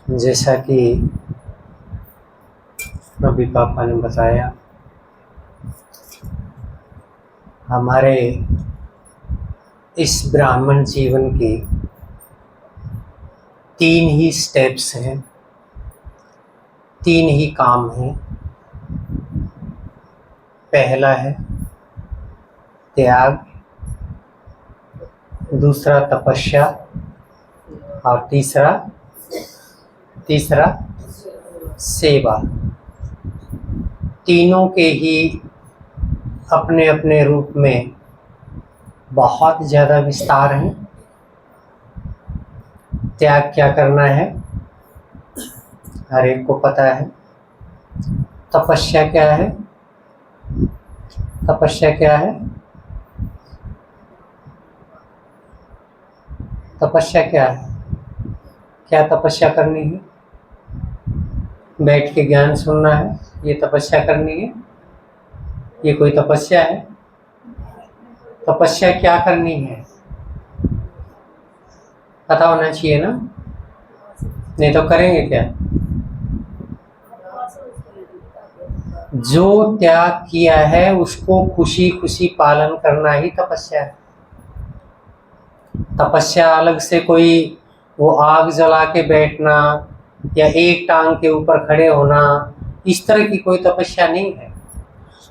जैसा कि अभी पापा ने बताया, हमारे इस ब्राह्मण जीवन के 3 ही स्टेप्स हैं, 3 ही काम हैं। पहला है त्याग, दूसरा तपस्या और तीसरा सेवा। तीनों के ही अपने अपने रूप में बहुत ज़्यादा विस्तार हैं। त्याग क्या करना है हर एक को पता है। तपस्या क्या है? तपस्या क्या है? तपस्या क्या है? क्या तपस्या करनी है? बैठ के ज्ञान सुनना है, ये तपस्या करनी है? ये कोई तपस्या है? तपस्या क्या करनी है पता होना चाहिए ना, नहीं तो करेंगे क्या? जो त्याग किया है उसको खुशी खुशी पालन करना ही तपस्या है। तपस्या अलग से कोई वो आग जला के बैठना या एक टांग के ऊपर खड़े होना, इस तरह की कोई तपस्या नहीं है।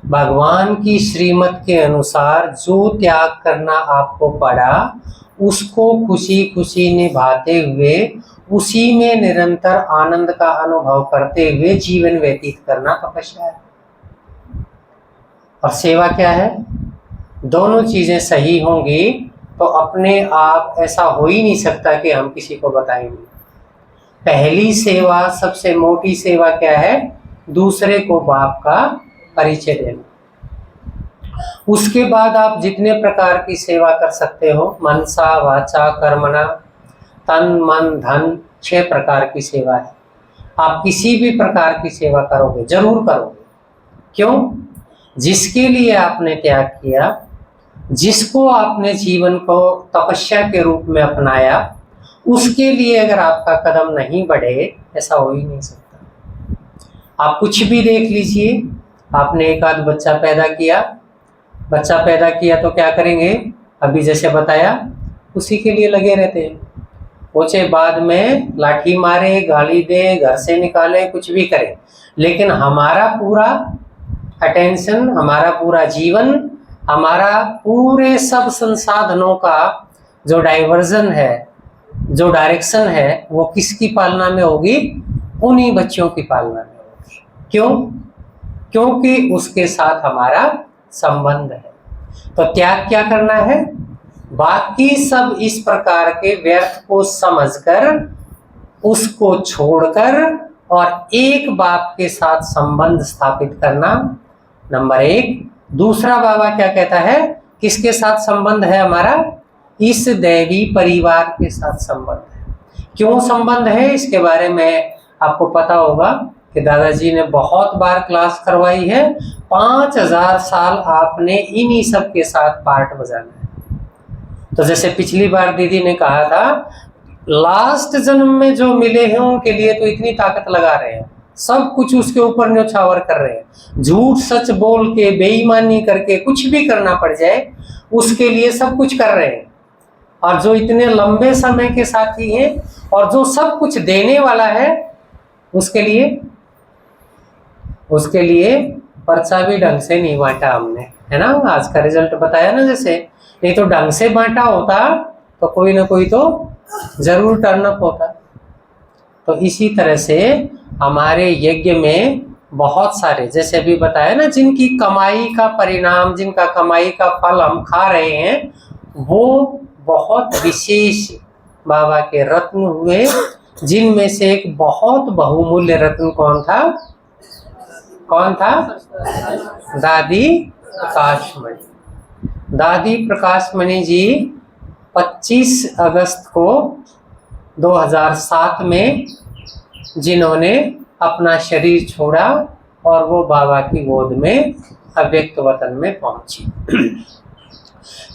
भगवान की श्रीमत के अनुसार जो त्याग करना आपको पड़ा उसको खुशी खुशी निभाते हुए, उसी में निरंतर आनंद का अनुभव करते हुए जीवन व्यतीत करना तपस्या है। और सेवा क्या है? दोनों चीजें सही होंगी तो अपने आप ऐसा हो ही नहीं सकता कि हम किसी को बताएंगे। पहली सेवा, सबसे मोटी सेवा क्या है? दूसरे को बाप का परिचय देना। उसके बाद आप जितने प्रकार की सेवा कर सकते हो, मनसा वाचा कर्मणा, तन मन धन, 6 प्रकार की सेवा है। आप किसी भी प्रकार की सेवा करोगे, जरूर करोगे। क्यों? जिसके लिए आपने त्याग किया, जिसको आपने जीवन को तपस्या के रूप में अपनाया, उसके लिए अगर आपका कदम नहीं बढ़े, ऐसा हो ही नहीं सकता। आप कुछ भी देख लीजिए, आपने एक आध बच्चा पैदा किया तो क्या करेंगे? अभी जैसे बताया, उसी के लिए लगे रहते हैं। वो चाहे बाद में लाठी मारे, गाली दे, घर से निकाले, कुछ भी करे, लेकिन हमारा पूरा अटेंशन, हमारा पूरा जीवन, हमारा पूरे सब संसाधनों का जो डाइवर्जन है, जो डायरेक्शन है, वो किसकी पालना में होगी? उन्हीं बच्चों की पालना में होगी। क्यों? क्योंकि उसके साथ हमारा संबंध है। तो त्याग क्या करना है? बाकी सब इस प्रकार के व्यर्थ को समझकर, उसको छोड़कर और एक बाप के साथ संबंध स्थापित करना, नंबर 1। दूसरा बाबा क्या कहता है? किसके साथ संबंध है हमारा? इस दैवी परिवार के साथ संबंध है। क्यों संबंध है? इसके बारे में आपको पता होगा कि दादाजी ने बहुत बार क्लास करवाई है। 5000 साल आपने इन्हीं सब के साथ पार्ट बजाना है। तो जैसे पिछली बार दीदी ने कहा था, लास्ट जन्म में जो मिले हैं उनके लिए तो इतनी ताकत लगा रहे हैं, सब कुछ उसके ऊपर न्योछावर कर रहे हैं, झूठ सच बोल के, बेईमानी करके, कुछ भी करना पड़ जाए उसके लिए सब कुछ कर रहे हैं। और जो इतने लंबे समय के साथी हैं और जो सब कुछ देने वाला है, उसके लिए पर्चा भी ढंग से नहीं बांटा हमने, है ना। आज का रिजल्ट बताया ना, जैसे नहीं तो ढंग से बांटा होता तो कोई ना कोई तो जरूर टर्न अप होता। तो इसी तरह से हमारे यज्ञ में बहुत सारे, जैसे अभी बताया ना, जिनकी कमाई का परिणाम, जिनका कमाई का फल हम खा रहे हैं, वो बहुत विशेष बाबा के रत्न हुए, जिनमें से एक बहुत बहुमूल्य रत्न कौन था? दादी प्रकाशमणि। दादी प्रकाशमणि जी 25 अगस्त को 2007 में जिन्होंने अपना शरीर छोड़ा और वो बाबा की गोद में अव्यक्त वतन में पहुंची।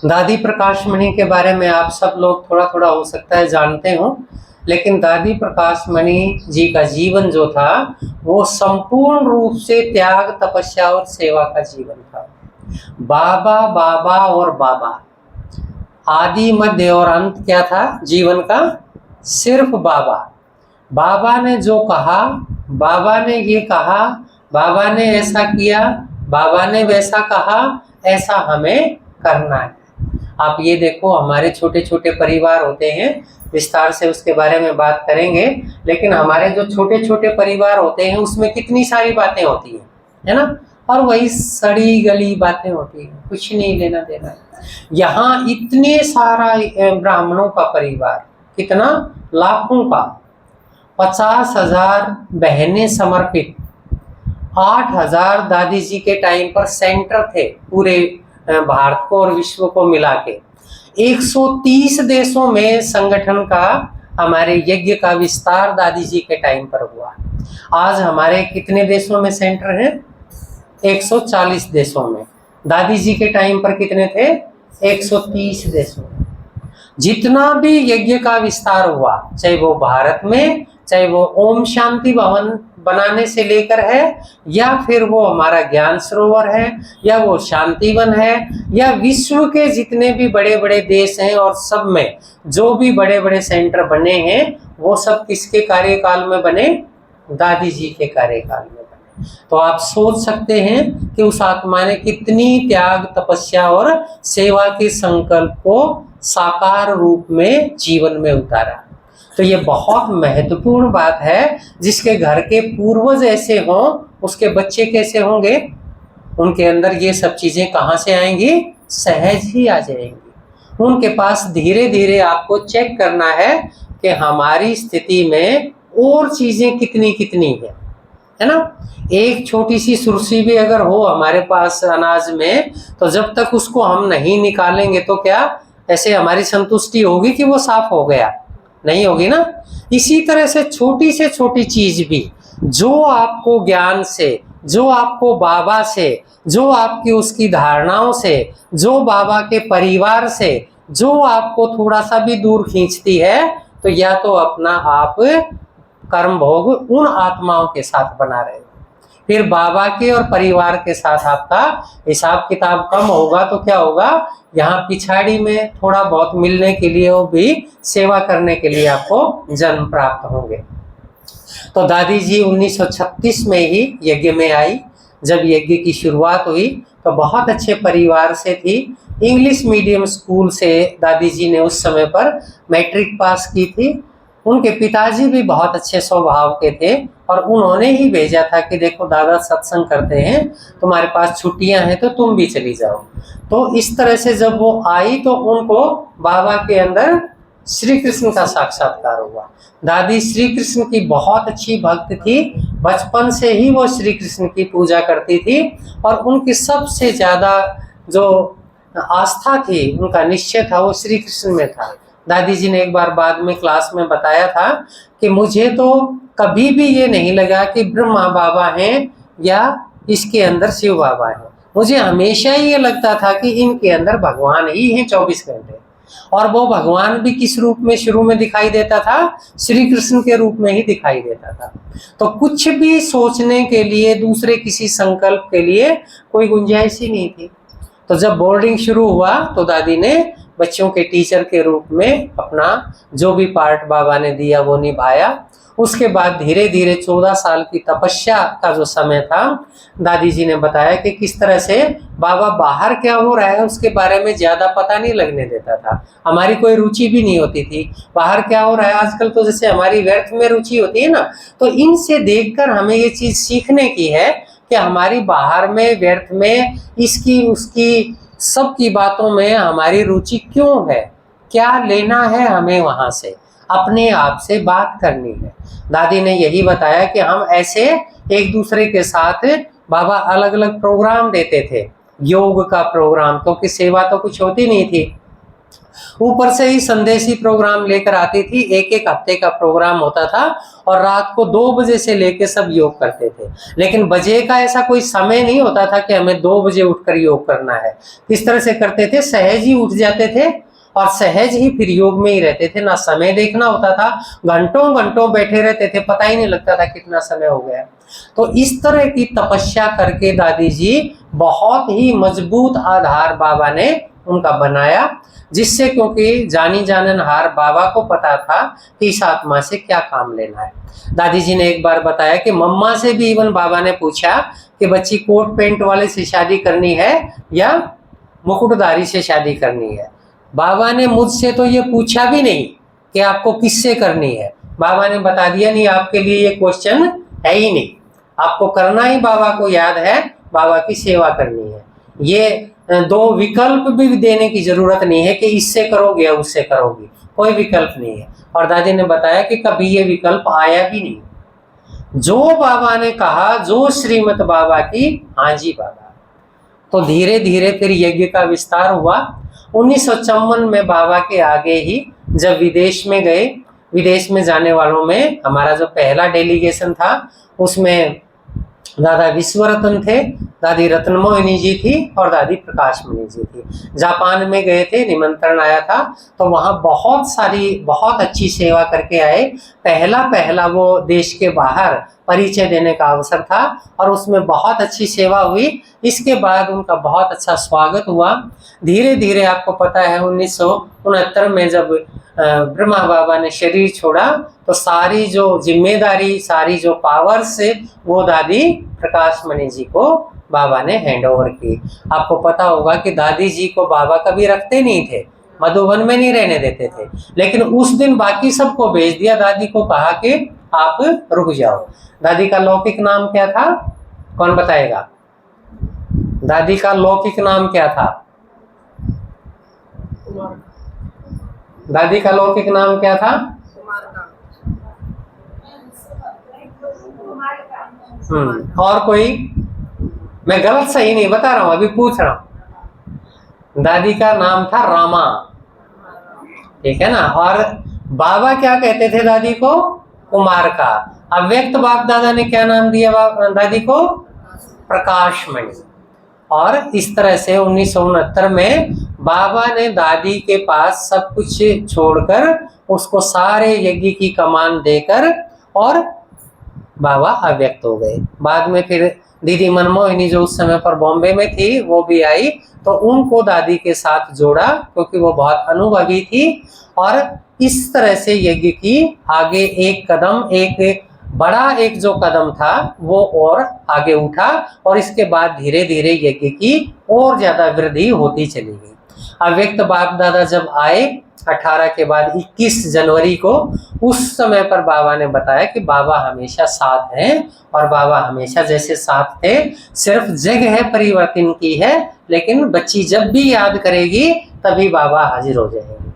दादी प्रकाशमणि के बारे में आप सब लोग थोड़ा थोड़ा हो सकता है जानते हो, लेकिन दादी प्रकाश मणि जी का जीवन जो था वो संपूर्ण रूप से त्याग, तपस्या और सेवा का जीवन था। बाबा बाबा और बाबा, आदि मध्य और अंत क्या था जीवन का? सिर्फ बाबा। बाबा ने जो कहा, बाबा ने ये कहा, बाबा ने ऐसा किया, बाबा ने वैसा कहा, ऐसा हमें करना है। आप ये देखो, हमारे छोटे छोटे परिवार होते हैं, विस्तार से उसके बारे में बात करेंगे, लेकिन हमारे जो छोटे छोटे परिवार होते हैं उसमें कितनी सारी बातें होती हैं, है ना? और वही सड़ी गली बातें होती हैं, कुछ नहीं लेना देना। यहाँ इतने सारा ब्राह्मणों का परिवार, कितना? लाखों का, 50,000 बहनें समर्पित, 8,000 दादी जी के टाइम पर सेंटर थे पूरे भारत को और विश्व को मिला के। 130 देशों में संगठन का, हमारे यज्ञ का विस्तार दादी जी के टाइम पर हुआ। आज हमारे कितने देशों में सेंटर हैं? 140 देशों में। दादी जी के टाइम पर कितने थे? 130 देशों में। जितना भी यज्ञ का विस्तार हुआ, चाहे वो भारत में, चाहे वो ओम शांति भवन बनाने से लेकर है, या फिर वो हमारा ज्ञान सरोवर है, या वो शांतिवन है, या विश्व के जितने भी बड़े बड़े देश हैं, और सब में जो भी बड़े बड़े सेंटर बने हैं वो सब किसके कार्यकाल में बने? दादी जी के कार्यकाल में बने। तो आप सोच सकते हैं कि उस आत्मा ने कितनी त्याग, तपस्या और सेवा के संकल्प को साकार रूप में जीवन में उतारा। तो ये बहुत महत्वपूर्ण बात है। जिसके घर के पूर्वज ऐसे हों, उसके बच्चे कैसे होंगे? उनके अंदर ये सब चीजें कहाँ से आएंगी? सहज ही आ जाएंगी। उनके पास धीरे धीरे आपको चेक करना है कि हमारी स्थिति में और चीजें कितनी कितनी है ना? एक छोटी सी सुरसी भी अगर हो हमारे पास अनाज में, तो जब तक उसको हम नहीं निकालेंगे तो क्या ऐसे हमारी संतुष्टि होगी कि वो साफ हो गया? नहीं होगी ना। इसी तरह से छोटी चीज भी जो आपको ज्ञान से, जो आपको बाबा से, जो आपकी उसकी धारणाओं से, जो बाबा के परिवार से, जो आपको थोड़ा सा भी दूर खींचती है, तो या तो अपना आप कर्म भोग उन आत्माओं के साथ बना रहे हो, फिर बाबा के और परिवार के साथ आपका हिसाब किताब कम होगा तो क्या होगा? यहाँ पिछाड़ी में थोड़ा बहुत मिलने के लिए, वो भी सेवा करने के लिए आपको जन्म प्राप्त होंगे। तो दादी जी 1936 में ही यज्ञ में आई। जब यज्ञ की शुरुआत हुई तो बहुत अच्छे परिवार से थी। इंग्लिश मीडियम स्कूल से दादी जी ने उस समय पर मैट्रिक पास की थी। उनके पिताजी भी बहुत अच्छे स्वभाव के थे और उन्होंने ही भेजा था कि देखो दादा सत्संग करते हैं, तुम्हारे पास छुट्टियां हैं तो तुम भी चली जाओ। तो इस तरह से जब वो आई तो उनको बाबा के अंदर श्री कृष्ण का साक्षात्कार हुआ। दादी श्री कृष्ण की बहुत अच्छी भक्त थी। बचपन से ही वो श्री कृष्ण की पूजा करती थी और उनकी सबसे ज़्यादा जो आस्था थी, उनका निश्चय था, वो श्री कृष्ण में था। दादी जी ने एक बार बाद में क्लास में बताया था कि मुझे तो कभी भी ये नहीं लगा कि ब्रह्मा बाबा हैं या इसके अंदर शिव बाबा हैं। मुझे हमेशा ये लगता था कि इनके अंदर भगवान ही हैं 24 घंटे। और वो भगवान भी किस रूप में शुरू में दिखाई देता था? श्री कृष्ण के रूप में ही दिखाई देता था। तो कुछ भी सोचने के लिए, दूसरे किसी संकल्प के लिए कोई गुंजाइश ही नहीं थी। तो जब बोर्डिंग शुरू हुआ तो दादी ने बच्चों के टीचर के रूप में अपना जो भी पार्ट बाबा ने दिया वो निभाया। उसके बाद धीरे धीरे 14 साल की तपस्या का जो समय था, दादी जी ने बताया कि किस तरह से बाबा बाहर क्या हो रहा है उसके बारे में ज़्यादा पता नहीं लगने देता था। हमारी कोई रुचि भी नहीं होती थी बाहर क्या हो रहा है। आजकल तो जैसे हमारी व्यर्थ में रुचि होती है ना, तो इनसे देखकर हमें ये चीज़ सीखने की है कि हमारी बाहर में, व्यर्थ में, इसकी उसकी सब की बातों में हमारी रुचि क्यों है, क्या लेना है हमें वहाँ से, अपने आप से बात करनी है। दादी ने यही बताया कि हम ऐसे एक दूसरे के साथ, बाबा अलग अलग प्रोग्राम देते थे, योग का प्रोग्राम, क्योंकि सेवा तो कुछ होती नहीं थी, ऊपर से ही संदेशी प्रोग्राम लेकर आती थी। एक एक हफ्ते का प्रोग्राम होता था और रात को 2 बजे से लेकर सब योग करते थे। लेकिन बजे का ऐसा कोई समय नहीं होता था कि हमें 2 बजे उठकर योग करना है। किस तरह से करते थे? सहज ही उठ जाते थे और सहज ही फिर योग में ही रहते थे, ना समय देखना होता था, घंटों घंटों बैठे रहते थे, पता ही नहीं लगता था कितना समय हो गया। तो इस तरह की तपस्या करके दादी जी बहुत ही मजबूत आधार बाबा ने उनका बनाया, जिससे क्योंकि जानी जाननहार बाबा को पता था कि इस आत्मा से क्या काम लेना है। दादी जी ने एक बार बताया कि मम्मा से भी इवन बाबा ने पूछा कि बच्ची कोट पैंट वाले से शादी करनी है या मुकुटधारी से शादी करनी है। बाबा ने मुझसे तो ये पूछा भी नहीं कि आपको किससे करनी है। बाबा ने बता दिया, नहीं आपके लिए ये क्वेश्चन है ही नहीं, आपको करना ही बाबा को याद है, बाबा की सेवा करनी है। ये दो विकल्प भी देने की जरूरत नहीं है कि इससे करोगे या उससे करोगे, कोई विकल्प नहीं है। और दादी ने बताया कि कभी ये विकल्प आया भी नहीं। जो बाबा ने कहा, जो श्रीमत बाबा की, हाँ जी बाबा। तो धीरे धीरे फिर यज्ञ का विस्तार हुआ। 1954 में बाबा के आगे ही जब विदेश में गए, विदेश में जाने वालों में हमारा जो पहला डेलीगेशन था उसमें दादा विश्वरतन थे, दादी रत्नमोहिनी जी थी और दादी प्रकाशमणि जी थी। जापान में गए थे, निमंत्रण आया था, तो वहाँ बहुत अच्छी सेवा करके आए। पहला वो देश के बाहर परिचय देने का अवसर था और उसमें बहुत अच्छी सेवा हुई। इसके बाद उनका बहुत अच्छा स्वागत हुआ। धीरे धीरे आपको पता है 1969 में जब ब्रह्मा बाबा ने शरीर छोड़ा तो सारी जो जिम्मेदारी, सारी जो पावर्स वो दादी प्रकाशमणि जी को बाबा ने हैंड ओवर की। आपको पता होगा कि दादी जी को बाबा कभी रखते नहीं थे, मधुबन में नहीं रहने देते थे, लेकिन उस दिन बाकी सबको भेज दिया। दादी को कहा कि आप रुक जाओ। दादी का लौकिक नाम क्या था, कौन बताएगा? दादी का लौकिक नाम क्या था? दादी का लौकिक नाम क्या था? और कोई? मैं गलत सही नहीं बता रहा हूं, अभी पूछ रहा हूं। दादी का नाम था रामा, ठीक है ना। और बाबा क्या कहते थे दादी को? कुमार का। अव्यक्त बाप दादा ने क्या नाम दिया दादी को? प्रकाशमणि। और इस तरह से 1969 में बाबा ने दादी के पास सब कुछ छोड़कर उसको सारे यज्ञ की कमान देकर और बाबा अव्यक्त हो गए। बाद में फिर दीदी मनमोहिनी जो उस समय पर बॉम्बे में थी वो भी आई, तो उनको दादी के साथ जोड़ा क्योंकि वो बहुत अनुभवी थी। और इस तरह से यज्ञ की आगे एक कदम, एक बड़ा एक जो कदम था वो और आगे उठा और इसके बाद धीरे धीरे यज्ञ की और ज्यादा वृद्धि होती चली गई। अव्यक्त बाप दादा जब आए 18 के बाद 21 जनवरी को, उस समय पर बाबा ने बताया कि बाबा हमेशा साथ हैं और बाबा हमेशा जैसे साथ थे, सिर्फ जगह परिवर्तन की है, लेकिन बच्ची जब भी याद करेगी तभी बाबा हाजिर हो जाएंगे।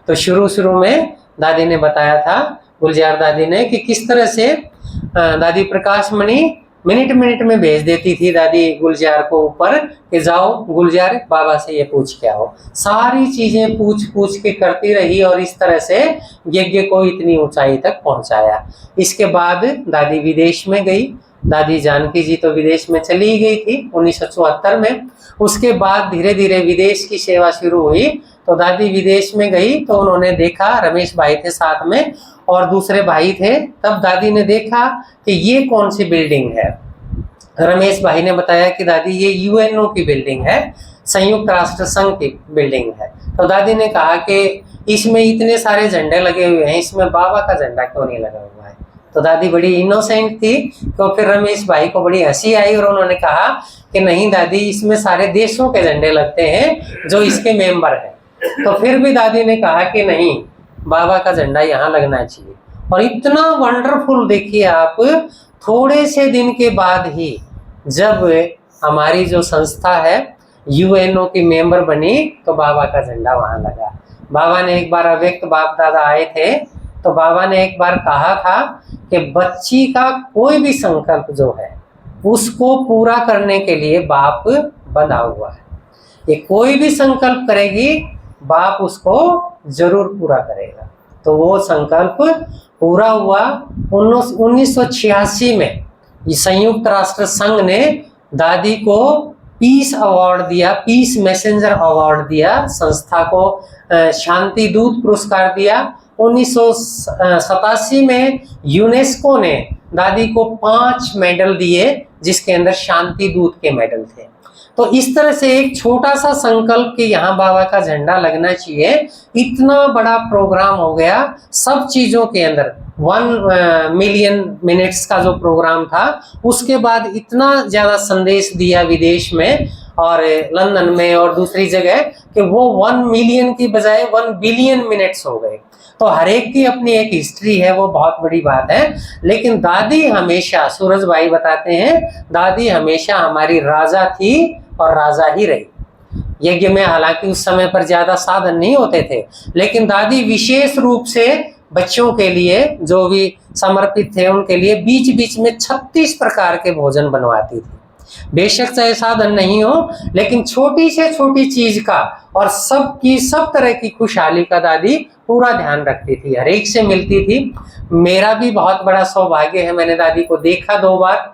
तो शुरू में दादी ने बताया था, गुलजार दादी ने, कि किस तरह से दादी प्रकाशमणि मिनट में भेज देती थी दादी गुलजार को ऊपर कि जाओ गुलजार बाबा से ये पूछ के आओ। सारी चीजें पूछ के करती रही और इस तरह से यज्ञ को इतनी ऊंचाई तक पहुंचाया। इसके बाद दादी विदेश में गई। दादी जानकी जी तो विदेश में चली गई थी 1974 में। उसके बाद धीरे धीरे विदेश की सेवा शुरू हुई। तो दादी विदेश में गई तो उन्होंने देखा, रमेश भाई थे साथ में और दूसरे भाई थे। तब दादी ने देखा कि ये कौन सी बिल्डिंग है। रमेश भाई ने बताया कि दादी ये यूएनओ की बिल्डिंग है, संयुक्त राष्ट्र संघ की बिल्डिंग है। तो दादी ने कहा कि इसमें इतने सारे झंडे लगे हुए हैं, इसमें बाबा का झंडा क्यों नहीं लगा हुआ है। तो दादी बड़ी इनोसेंट थी, तो फिर रमेश भाई को बड़ी हंसी आई और उन्होंने कहा कि नहीं दादी, इसमें सारे देशों के झंडे लगते हैं जो इसके मेंबर हैं। तो फिर भी दादी ने कहा कि नहीं, बाबा का झंडा यहाँ लगना चाहिए। और इतना वंडरफुल, देखिए आप, थोड़े से दिन के बाद ही जब हमारी जो संस्था है यूएनओ की मेंबर बनी तो बाबा का झंडा वहां लगा। बाबा ने एक बार, अव्यक्त बाप दादा आए थे तो बाबा ने एक बार कहा था कि बच्ची का कोई भी संकल्प जो है उसको पूरा करने के लिए बाप बंधा हुआ है। ये कोई भी संकल्प करेगी बाप उसको जरूर पूरा करेगा। तो वो संकल्प पूरा हुआ। 1986 में संयुक्त राष्ट्र संघ ने दादी को पीस अवार्ड दिया, पीस मैसेंजर अवार्ड दिया संस्था को, शांति दूत पुरस्कार दिया। 1987 में यूनेस्को ने दादी को 5 मेडल दिए, जिसके अंदर शांति दूत के मेडल थे। तो इस तरह से एक छोटा सा संकल्प कि यहाँ बाबा का झंडा लगना चाहिए, इतना बड़ा प्रोग्राम हो गया। सब चीजों के अंदर 1 मिलियन मिनट्स का जो प्रोग्राम था, उसके बाद इतना ज्यादा संदेश दिया विदेश में और लंदन में और दूसरी जगह कि वो 1 मिलियन की बजाय 1 बिलियन मिनट्स हो गए। तो हर एक की अपनी एक हिस्ट्री है, वो बहुत बड़ी बात है। लेकिन दादी हमेशा, सूरज भाई बताते हैं, दादी हमेशा हमारी राजा थी और राजा ही रही। यज्ञ में हालांकि उस समय पर ज्यादा साधन नहीं होते थे, लेकिन दादी विशेष रूप से बच्चों के लिए, जो भी समर्पित थे उनके लिए बीच बीच में 36 प्रकार के भोजन बनवाती थी। बेशक चाहे साधन नहीं हो, लेकिन छोटी से छोटी चीज का और सब तरह की खुशहाली का दादी पूरा ध्यान रखती थी, हर एक से मिलती थी। मेरा भी बहुत बड़ा सौभाग्य है, मैंने दादी को देखा 2 बार।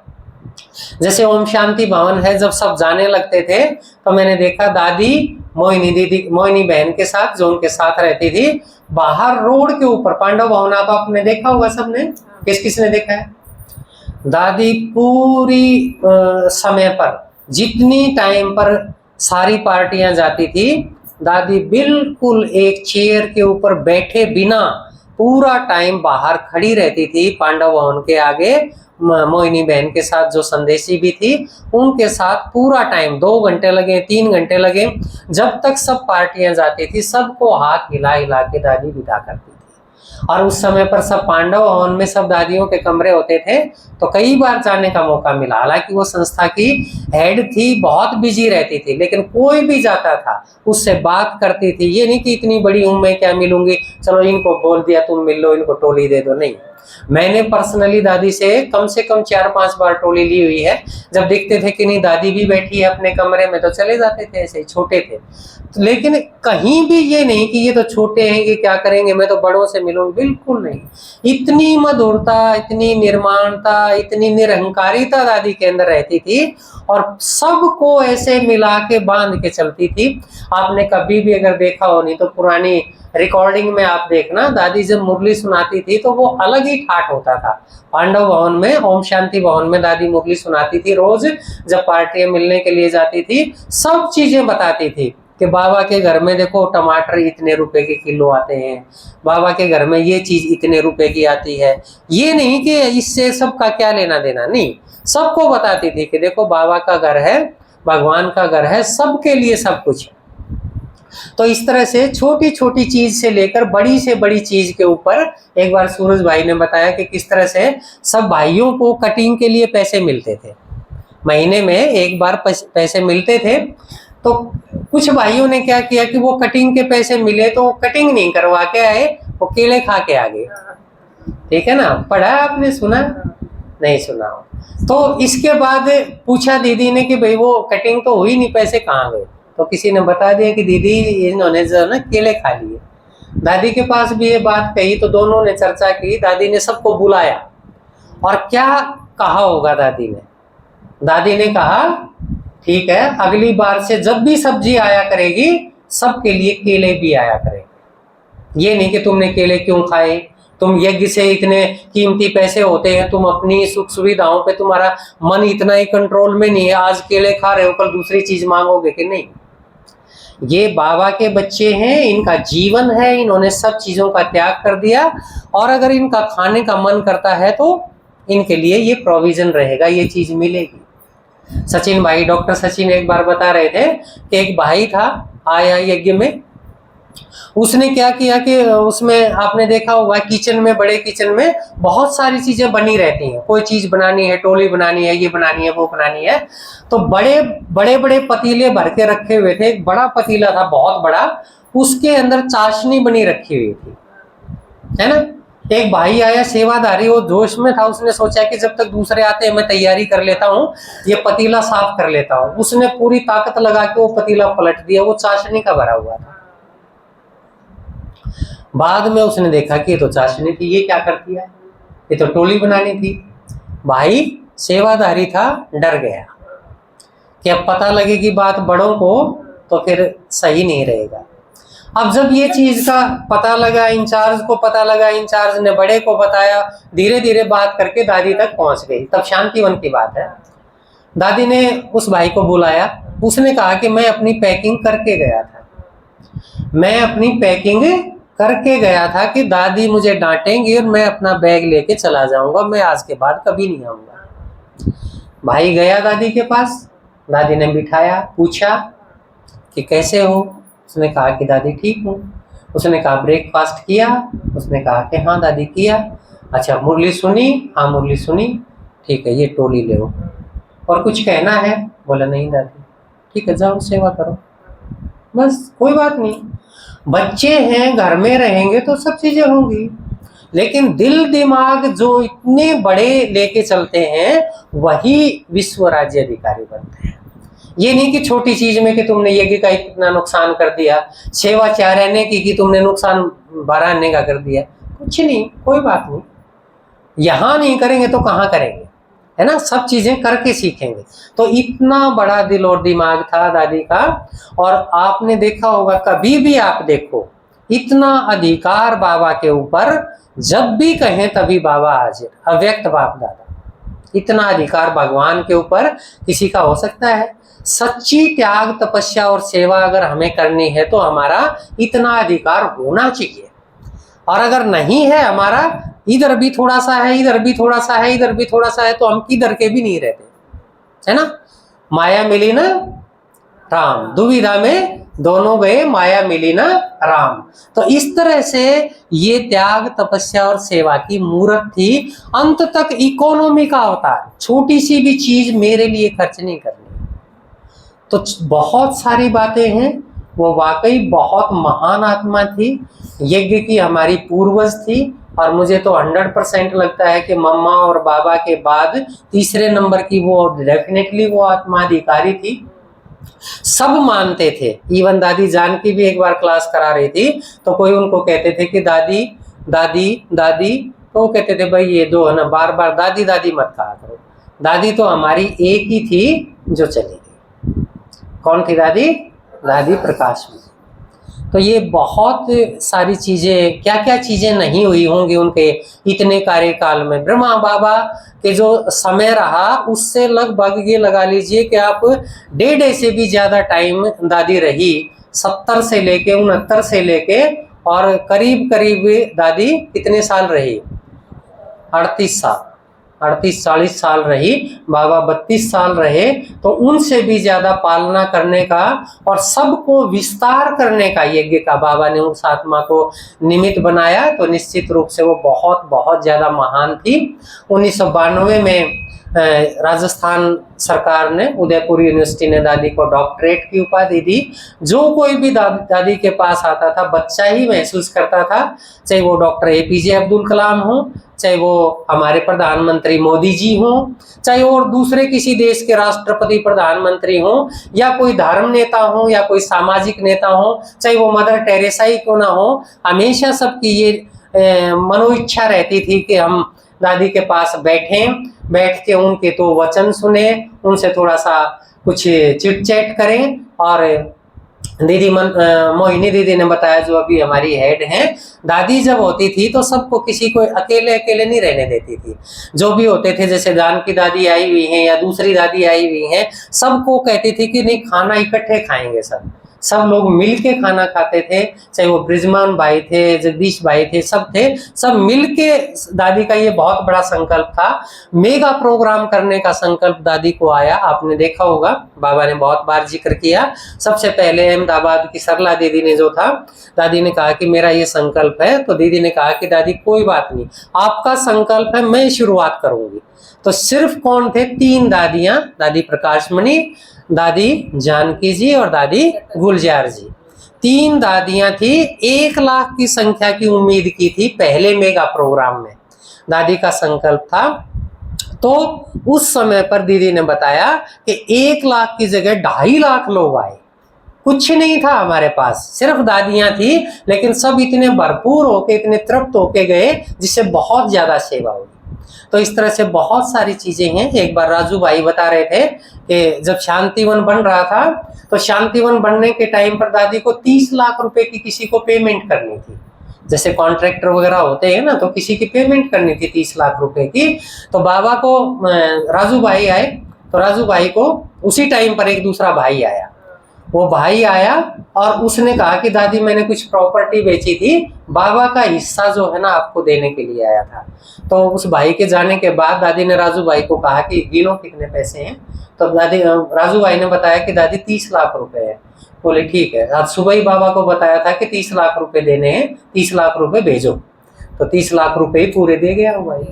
जैसे ओम शांति भवन है, जब सब जाने लगते थे तो मैंने देखा दादी मोहिनी बहन के साथ, जो उनके साथ रहती थी, बाहर रोड के ऊपर, पांडव भवन आप आपने देखा होगा सबने, किस किसने देखा है? दादी पूरी समय पर, जितनी टाइम पर सारी पार्टियां जाती थी, दादी बिल्कुल एक चेयर के ऊपर बैठे बिना पूरा टाइम बाहर खड़ी रहती थी पांडव भवन के आगे। मोहिनी बहन के साथ जो संदेशी भी थी, उनके साथ पूरा टाइम 2 घंटे लगे, 3 घंटे लगे, जब तक सब पार्टियां जाती थी सबको हाथ हिला हिला के दादी विदा करती थी। और उस समय पर सब पांडव भवन में सब दादियों के कमरे होते थे, तो कई बार जाने का मौका मिला। हालांकि वो संस्था की हेड थी, बहुत बिजी रहती थी, लेकिन कोई भी जाता था उससे बात करती थी। ये नहीं कि इतनी बड़ी हूं मैं क्या मिलूंगी, चलो इनको बोल दिया तुम मिल लो, इनको टोली दे दो, नहीं। मैंने पर्सनली दादी से कम 4-5 बार टोली ली हुई है। जब देखते थे कि नहीं दादी भी बैठी है अपने कमरे में, तो चले जाते थे, ऐसे ही छोटे थे। लेकिन कहीं भी ये नहीं कि ये तो छोटे हैं कि क्या करेंगे, मैं तो बड़ों से मिलूं, बिल्कुल नहीं। इतनी मधुरता, इतनी निर्माणता, इतनी निरहंकारिता दादी के अंदर रहती थी और सबको ऐसे मिला के बांध के चलती थी। आपने कभी भी अगर देखा हो, नहीं तो पुरानी रिकॉर्डिंग में आप देखना, दादी जब मुरली सुनाती थी तो वो अलग ही ठाट होता था। पांडव भवन में, ओम शांति भवन में दादी मुरली सुनाती थी रोज, जब पार्टियां मिलने के लिए जाती थी, सब चीजें बताती थी कि बाबा के घर में देखो टमाटर इतने रुपए के किलो आते हैं, बाबा के घर में ये चीज इतने रुपए की आती है। ये नहीं कि इससे सबका क्या लेना देना, नहीं, सबको बताती थी कि देखो बाबा का घर है, भगवान का घर है, सबके लिए सब कुछ है। तो इस तरह से छोटी छोटी चीज से लेकर बड़ी से बड़ी चीज के ऊपर, एक बार सूरज भाई ने बताया कि किस तरह से सब भाइयों को कटिंग के लिए पैसे मिलते थे, महीने में एक बार पैसे मिलते थे। तो कुछ भाइयों ने क्या किया कि वो कटिंग के पैसे मिले तो वो कटिंग नहीं करवा के आए, वो केले खा के आ गए। ठीक है ना, पढ़ा आपने, सुना नहीं सुना? तो इसके बाद पूछा दीदी ने कि भाई वो कटिंग तो हुई नहीं, पैसे कहाँ गए? तो किसी ने बता दिया कि दीदी इन्होंने जो ना केले खा लिए। दादी के पास भी ये बात कही तो दोनों ने चर्चा की, दादी ने सबको बुलाया और क्या कहा होगा दादी ने कहा ठीक है, अगली बार से जब भी सब्जी आया करेगी सबके लिए केले भी आया करेंगे। ये नहीं कि तुमने केले क्यों खाए, तुम यज्ञ से इतने कीमती पैसे होते हैं, तुम अपनी सुख सुविधाओं पे तुम्हारा मन इतना ही कंट्रोल में नहीं है, आज केले खा रहे हो कल दूसरी चीज मांगोगे कि नहीं। ये बाबा के बच्चे हैं, इनका जीवन है, इन्होंने सब चीजों का त्याग कर दिया और अगर इनका खाने का मन करता है तो इनके लिए ये प्रोविजन रहेगा, ये चीज मिलेगी। सचिन भाई, डॉक्टर सचिन एक बार बता रहे थे कि एक भाई था आया यज्ञ में, उसने क्या किया कि उसमें आपने देखा होगा किचन में, बड़े किचन में बहुत सारी चीजें बनी रहती हैं, कोई चीज बनानी है, टोली बनानी है, ये बनानी है, वो बनानी है, तो बड़े बड़े पतीले भर के रखे हुए थे। एक बड़ा पतीला था बहुत बड़ा, उसके अंदर चाशनी बनी रखी हुई थी, है ना। एक भाई आया सेवादारी, वो जोश में था, उसने सोचा कि जब तक दूसरे आते हैं मैं तैयारी कर लेता हूँ, ये पतीला साफ कर लेता हूँ। उसने पूरी ताकत लगा के वो पतीला पलट दिया, वो चाशनी का भरा हुआ था। बाद में उसने देखा कि ये तो चाशनी थी, ये क्या कर दिया, ये तो टोली बनानी थी। भाई सेवादारी था, डर गया, कि अब पता लगेगी बात बड़ों को तो फिर सही नहीं रहेगा। अब जब ये चीज का पता लगा, इंचार्ज को पता लगा, इंचार्ज ने बड़े को बताया, धीरे धीरे बात करके दादी तक पहुंच गई। तब शांतिवन की बात है। दादी ने उस भाई को बुलाया, उसने कहा कि मैं अपनी पैकिंग करके गया था, मैं अपनी पैकिंग करके गया था कि दादी मुझे डांटेंगी और मैं अपना बैग लेके चला जाऊंगा, मैं आज के बाद कभी नहीं आऊंगा। भाई गया दादी के पास, दादी ने बिठाया, पूछा कि कैसे हो? उसने कहा कि दादी ठीक हूँ। उसने कहा ब्रेकफास्ट किया? उसने कहा कि हाँ दादी किया। अच्छा मुरली सुनी? हाँ मुरली सुनी। ठीक है, ये टोली ले हो। और कुछ कहना है? बोला नहीं दादी। ठीक है, जाओ सेवा करो, बस कोई बात नहीं। बच्चे हैं, घर में रहेंगे तो सब चीजें होंगी, लेकिन दिल दिमाग जो इतने बड़े लेके चलते हैं वही विश्व राज्य अधिकारी बनते हैं। ये नहीं कि छोटी चीज में कि तुमने यज्ञ का इतना नुकसान कर दिया, सेवा 4 आने की कि तुमने नुकसान 12 आने का कर दिया, कुछ नहीं, कोई बात नहीं। यहां नहीं करेंगे तो कहाँ करेंगे, है ना? सब चीजें करके सीखेंगे। तो इतना बड़ा दिल और दिमाग था दादी का। और आपने देखा होगा, कभी भी आप देखो, इतना अधिकार बाबा के ऊपर, जब भी कहें तभी बाबा हाजिर, अव्यक्त बाप दादा। इतना अधिकार भगवान के ऊपर किसी का हो सकता है? सच्ची त्याग, तपस्या और सेवा अगर हमें करनी है तो हमारा इतना अधिकार होना चाहिए। और अगर नहीं है हमारा, इधर भी थोड़ा सा है, इधर भी थोड़ा सा है, इधर भी थोड़ा सा है, तो हम किधर के भी नहीं रहते, है ना? माया मिली ना राम, दुविधा में दोनों गए, माया मिली ना राम। तो इस तरह से ये त्याग, तपस्या और सेवा की मूर्त थी। अंत तक इकोनॉमी का अवतार, छोटी सी भी चीज मेरे लिए खर्च नहीं करनी। तो बहुत सारी बातें हैं। वो वाकई बहुत महान आत्मा थी, यज्ञ की हमारी पूर्वज थी। और मुझे तो 100% लगता है कि मम्मा और बाबा के बाद तीसरे नंबर की वो डेफिनेटली वो आत्मा अधिकारी थी। सब मानते थे। इवन दादी जानकी भी एक बार क्लास करा रही थी, तो कोई उनको कहते थे कि दादी दादी दादी, तो वो कहते थे भाई ये दो है ना, बार बार दादी दादी मत कहा करो। दादी तो हमारी एक ही थी जो चली गई। कौन थी दादी? दादी प्रकाश में। तो ये बहुत सारी चीजें, क्या क्या चीजें नहीं हुई होंगी उनके इतने कार्यकाल में। ब्रह्मा बाबा के जो समय रहा उससे लगभग ये लगा लीजिए कि आप 1.5 से भी ज्यादा टाइम दादी रही। 70 से लेके 69 से लेके, और करीब करीब दादी कितने साल रही? 38 साल, 38-40 साल रही। बाबा 32 साल रहे। तो उनसे भी ज्यादा पालना करने का और सबको विस्तार करने का यज्ञ का बाबा ने उस आत्मा को निमित्त बनाया। तो निश्चित रूप से वो बहुत बहुत ज्यादा महान थी। 1992 में राजस्थान सरकार ने, उदयपुर यूनिवर्सिटी ने दादी को डॉक्टरेट की उपाधि दी। जो कोई भी दादी के पास आता था बच्चा ही महसूस करता था, चाहे वो डॉक्टर APJ अब्दुल कलाम हो, चाहे वो हमारे प्रधानमंत्री मोदी जी हो, चाहे और दूसरे किसी देश के राष्ट्रपति प्रधानमंत्री हो, या कोई धर्म नेता हो, या कोई सामाजिक नेता हो, चाहे वो मदर टेरेसा ही क्यों ना हो, हमेशा सबकी ये मनोइच्छा रहती थी कि हम दादी के पास बैठ के उनके तो वचन सुने, उनसे थोड़ा सा कुछ चिट चैट करें। और दीदी मोहिनी दीदी ने बताया, जो अभी हमारी हेड हैं, दादी जब होती थी तो सबको, किसी को अकेले अकेले नहीं रहने देती थी। जो भी होते थे, जैसे जानकी दादी आई हुई हैं या दूसरी दादी आई हुई हैं, सबको कहती थी कि नहीं, खाना इकट्ठे खाएंगे, सब लोग मिलके खाना खाते थे। चाहे वो ब्रिजमान भाई थे, जगदीश भाई थे, सब मिलके। दादी का ये बहुत बड़ा संकल्प था। मेगा प्रोग्राम करने का संकल्प दादी को आया। आपने देखा होगा, बाबा ने बहुत बार जिक्र किया। सबसे पहले अहमदाबाद की सरला दीदी ने जो था, दादी ने कहा कि मेरा ये संकल्प है। तो दीदी ने कहा कि दादी कोई बात नहीं, आपका संकल्प है, मैं शुरुआत करूंगी। तो सिर्फ कौन थे? 3 दादियां, दादी प्रकाशमणि, दादी जानकी जी और दादी गुलजार जी। 3 दादियां थी। 1 लाख की संख्या की उम्मीद की थी पहले मेगा प्रोग्राम में, दादी का संकल्प था। तो उस समय पर दीदी ने बताया कि 1 लाख की जगह 2.5 लाख लोग आए। कुछ नहीं था हमारे पास, सिर्फ दादियां थी, लेकिन सब इतने भरपूर होके, इतने तृप्त होके गए, जिससे बहुत ज्यादा सेवा हुई। तो इस तरह से बहुत सारी चीजें हैं। एक बार राजू भाई बता रहे थे कि जब शांतिवन बन रहा था तो शांतिवन बनने के टाइम पर दादी को 30 लाख रुपए की किसी को पेमेंट करनी थी। जैसे कॉन्ट्रैक्टर वगैरह होते हैं ना, तो किसी की पेमेंट करनी थी 30 लाख रुपए की। तो बाबा को राजू भाई आए, तो राजू भाई को उसी टाइम पर एक दूसरा भाई आया। वो भाई आया और उसने कहा कि दादी मैंने कुछ प्रॉपर्टी बेची थी, बाबा का हिस्सा जो है ना आपको देने के लिए आया था। तो उस भाई के जाने के बाद दादी ने राजू भाई को कहा कि गिनो कितने पैसे हैं। तो राजू भाई ने बताया कि दादी 30 लाख रुपए है। बोले ठीक है। आज सुबह ही बाबा को बताया था कि 30 लाख रुपए देने हैं, 30 लाख रुपए भेजो। तो 30 लाख रुपए पूरे दे गया भाई।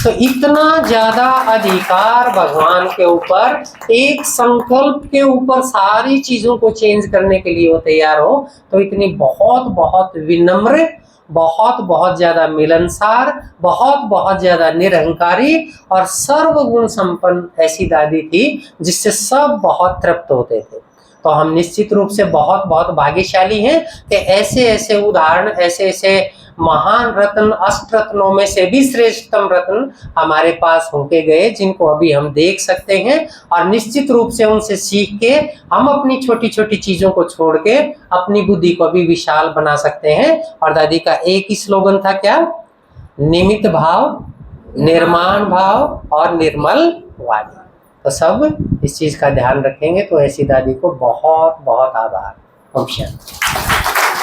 तो इतना ज्यादा अधिकार भगवान के ऊपर, एक संकल्प के ऊपर सारी चीजों को चेंज करने के लिए वो तैयार हो, तो इतनी बहुत बहुत विनम्र, बहुत बहुत ज्यादा मिलनसार, बहुत बहुत ज्यादा निरहंकारी और सर्वगुण संपन्न ऐसी दादी थी जिससे सब बहुत तृप्त होते थे। तो हम निश्चित रूप से बहुत बहुत भाग्यशाली हैं कि ऐसे ऐसे उदाहरण, ऐसे ऐसे महान रत्न, अष्ट रत्नों में से भी श्रेष्ठतम रत्न हमारे पास होके गए, जिनको अभी हम देख सकते हैं। और निश्चित रूप से उनसे सीख के हम अपनी छोटी छोटी चीजों को छोड़ के अपनी बुद्धि को भी विशाल बना सकते हैं। और दादी का एक ही स्लोगन था, क्या? निमित्त भाव, निर्माण भाव और निर्मल वाणी। तो सब इस चीज का ध्यान रखेंगे तो ऐसी दादी को बहुत बहुत आभार। ओम शांति।